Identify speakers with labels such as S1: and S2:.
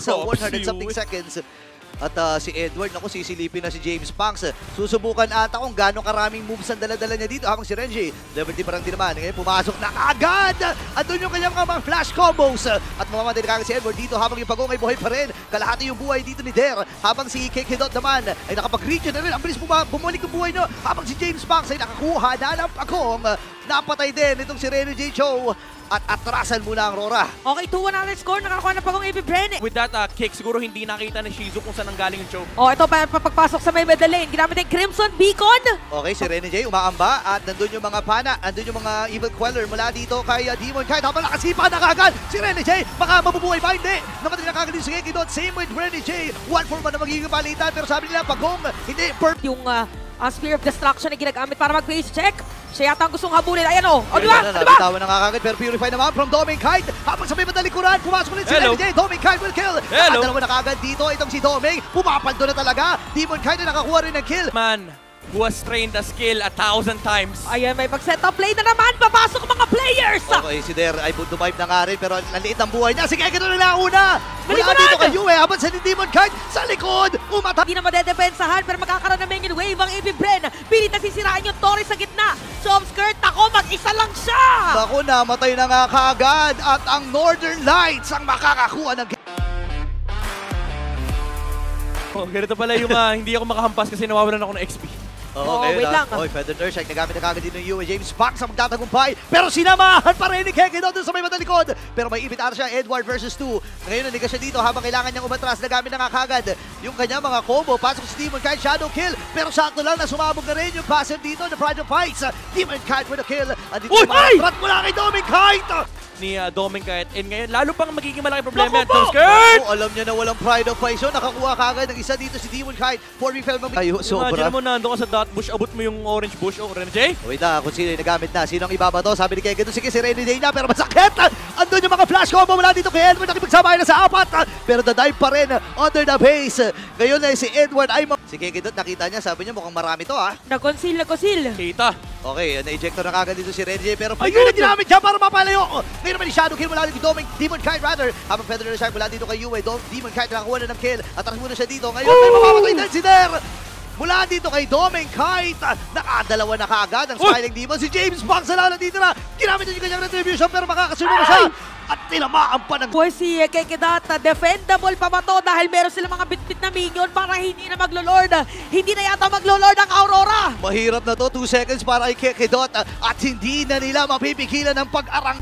S1: sa 100 something seconds. At si Edward, naku, sisilipin na si James Punks. Susubukan ata kung gano'ng karaming moves ang dala-dala niya dito. Habang si Renji, level 10 parang din naman. Ngayon pumasok na agad! Andun yung kanyang mga flash combos. At mamamatay na kagad si Edward dito habang yung Pagong ay buhay pa rin. Kalahati yung buhay dito ni Der. Habang si Kekidot naman ay nakapag-reach na rin. Ang bilis bumalik yung buhay niya. Habang si James Punks ay nakakuha na ng Pagong. Napatay din itong si Reno J. Cho. At atrasan muna ang Rora.
S2: Okay, 2-1 natin score. Nakakakuha na Pagong AB Bren.
S3: With that kick, siguro hindi nakita ni Shizu kung saan nanggaling yung choke.
S2: Oh, ito pa pagpasok sa may middle lane. Ginamit yung Crimson Beacon.
S1: Okay, si Rene J umaamba at nandun yung mga pana, nandun yung mga Evil Queller mula dito kay Demon Kite. Habang nakasipa na kagad si Rene J, baka mabubuhay ba? Hindi. Namatay na kagad yung Gekidot. Same with Rene J. 1-4 na magiging palitan pero sabi nila Pagong, hindi.
S2: Yung Spear of Destruction na ginagamit para mag-face check. Siya yata ang gustong habulin. Ayan o. O, diba? Diba?
S1: Nabitawan na kagad pero Purify naman from Doming Kite. Habang sa may madalikuran, pumasok ulit si Rene J. Doming Kite will kill. Nakadalawa na kagad dito. Itong si Doming, pumapaldo na talaga. Demon Kite na nakakuha rin ng kill.
S3: Man who has trained the skill 1,000 times.
S2: Ayan, may pag-setup play na naman. Papasok ang mga players.
S1: Okay, si Der ay bumive na nga rin pero naliit ang buhay niya. Sige, ganun na una. Mula
S2: Balikuran!
S1: dito kay Yue habang sa Demon Kite sa likod.
S2: Hindi na madedepensahan pero magkakaroon ng minion wave ang AB Bren. Pilit na sisiraan yung Torres sa gitna. So, skirt ako, mag-isa lang siya.
S1: Naku, namatay na nga kaagad at ang Northern Lights ang makakakuha ng...
S3: Oh, ganito pala yung hindi ako makahampas kasi nawawalan ako ng XP.
S1: Okay,
S2: wait lang.
S1: Oy, Feather Nurse, nagamit na kagad din ng Yue. James Punks ang magtatagumpay. Pero sinamahan pa rin ni Gekidot doon sa may matalikod. Pero may ibit ata siya, Edward versus 2. Ngayon, nanigas siya dito habang kailangan niyang umatras. Nagamit na nga kagad yung kanyang mga combo. Pasok si Demon Kite, Shadow Kill. Pero sakto lang na sumabog na rin yung passive dito na Pride of Fights. Demon Kite with a kill. Andito naman, trat mula kay Doming Kite.
S3: Ni Doming Kite. And ngayon, lalo pang magiging malaki problema yan. Skirt!
S1: Alam niya na walang Pride of Fights. So, nakakuha kagad ng isa dito si Demon Kite. 4v5 Ayo, sobra.
S3: Imagine mo, nando ka sa dot bush, abot mo yung orange bush. Oh, Rene J?
S1: Wait na, kung sino yung nagamit na. Sino ang ibabato? Sabi ni Keke, sige si Rene J na, pero masakit! Andun yung mga flash combo mula dito kay Edward. Nakipagsabay na sa 4. Pero the-dive pa rin under the base. Ngayon na si Edward ay... Si Keke doon, nakita niya, sabi niya mukhang marami to ha.
S2: Nag-conceal.
S3: Kita.
S1: Okay, na-ejector na kagad dito si Rene J. Pero ayun na ginamit siya para mapalayo. Ngayon naman ni Shadow Kill mula dito. Demon Kite rather. Habang Feather Shark mula dito kay Yue. Demon Kite nakakuha na ng kill. Atras muna siya dito. Ngayon may mamamatay din si Der. Mula dito kay Doming Kite, nakadalawa na kaagad ang Smiling Demon. Si James Punks na dito na. Ginamit niya yung kanyang retribution pero makakasunod na siya. At tinamaan pa ng...
S2: Boy, si Kekidot, defendable pa ba to dahil meron silang mga bit-bit na minion para hindi na maglo-lord. Hindi na yata maglo-lord ang Aurora.
S1: Mahirap na to, 2 seconds para kay Kekidot at hindi na nila mapipigilan ang pag-arang...